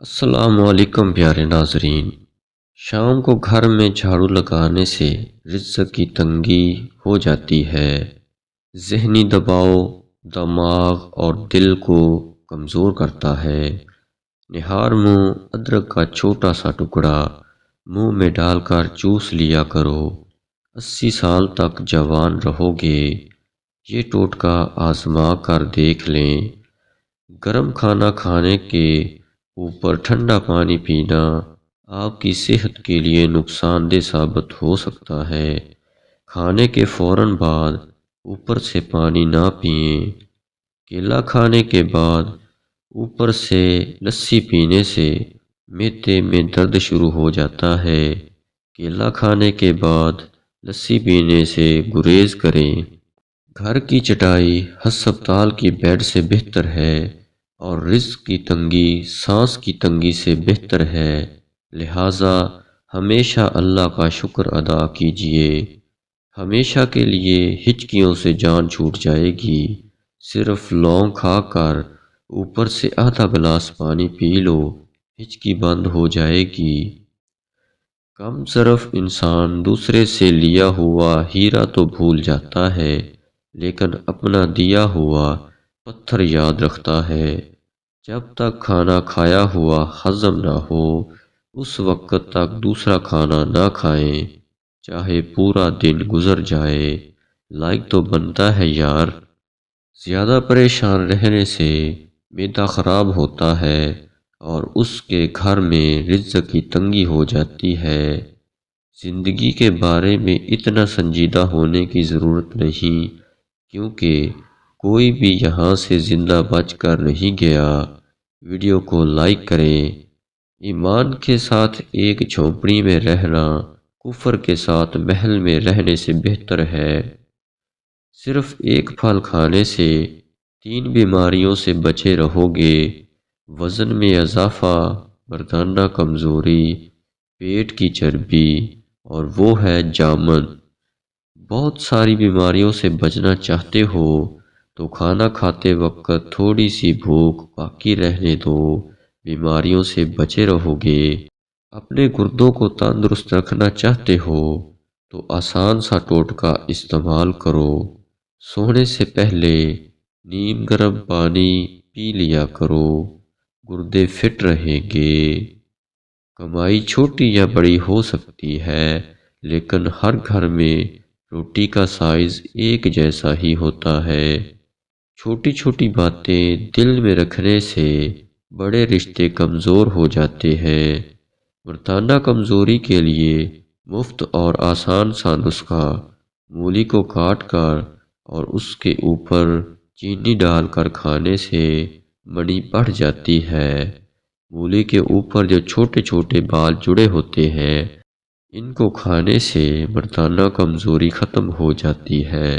السلام علیکم پیارے ناظرین۔ شام کو گھر میں جھاڑو لگانے سے رزق کی تنگی ہو جاتی ہے۔ ذہنی دباؤ دماغ اور دل کو کمزور کرتا ہے۔ نہار منہ ادرک کا چھوٹا سا ٹکڑا منہ میں ڈال کر چوس لیا کرو، 80 سال تک جوان رہو گے۔ یہ ٹوٹکا آزما کر دیکھ لیں۔ گرم کھانا کھانے کے اوپر ٹھنڈا پانی پینا آپ کی صحت کے لیے نقصان دہ ثابت ہو سکتا ہے۔ کھانے کے فوراً بعد اوپر سے پانی نہ پئیں۔ کیلا کھانے کے بعد اوپر سے لسی پینے سے معدے میں درد شروع ہو جاتا ہے۔ کیلا کھانے کے بعد لسی پینے سے گریز کریں۔ گھر کی چٹائی ہسپتال کی بیڈ سے بہتر ہے اور رزق کی تنگی سانس کی تنگی سے بہتر ہے، لہٰذا ہمیشہ اللہ کا شکر ادا کیجیے۔ ہمیشہ کے لیے ہچکیوں سے جان چھوٹ جائے گی۔ صرف لونگ کھا کر اوپر سے آدھا گلاس پانی پی لو، ہچکی بند ہو جائے گی۔ کم صرف انسان دوسرے سے لیا ہوا ہیرا تو بھول جاتا ہے، لیکن اپنا دیا ہوا پتھر یاد رکھتا ہے۔ جب تک کھانا کھایا ہوا ہضم نہ ہو اس وقت تک دوسرا کھانا نہ کھائیں، چاہے پورا دن گزر جائے۔ لائق تو بنتا ہے یار۔ زیادہ پریشان رہنے سے معدہ خراب ہوتا ہے اور اس کے گھر میں رزق کی تنگی ہو جاتی ہے۔ زندگی کے بارے میں اتنا سنجیدہ ہونے کی ضرورت نہیں، کیونکہ کوئی بھی یہاں سے زندہ بچ کر نہیں گیا۔ ویڈیو کو لائک کریں۔ ایمان کے ساتھ ایک جھونپڑی میں رہنا کفر کے ساتھ محل میں رہنے سے بہتر ہے۔ صرف ایک پھل کھانے سے 3 بیماریوں سے بچے رہو گے: وزن میں اضافہ، مردانہ کمزوری، پیٹ کی چربی، اور وہ ہے جامن۔ بہت ساری بیماریوں سے بچنا چاہتے ہو تو کھانا کھاتے وقت تھوڑی سی بھوک باقی رہنے دو، بیماریوں سے بچے رہو گے۔ اپنے گردوں کو تندرست رکھنا چاہتے ہو تو آسان سا ٹوٹکا استعمال کرو۔ سونے سے پہلے نیم گرم پانی پی لیا کرو، گردے فٹ رہیں گے۔ کمائی چھوٹی یا بڑی ہو سکتی ہے، لیکن ہر گھر میں روٹی کا سائز ایک جیسا ہی ہوتا ہے۔ چھوٹی چھوٹی باتیں دل میں رکھنے سے بڑے رشتے کمزور ہو جاتے ہیں۔ مردانہ کمزوری کے لیے مفت اور آسان سا نسخہ: مولی کو کاٹ کر اور اس کے اوپر چینی ڈال کر کھانے سے منی بڑھ جاتی ہے۔ مولی کے اوپر جو چھوٹے چھوٹے بال جڑے ہوتے ہیں، ان کو کھانے سے مردانہ کمزوری ختم ہو جاتی ہے۔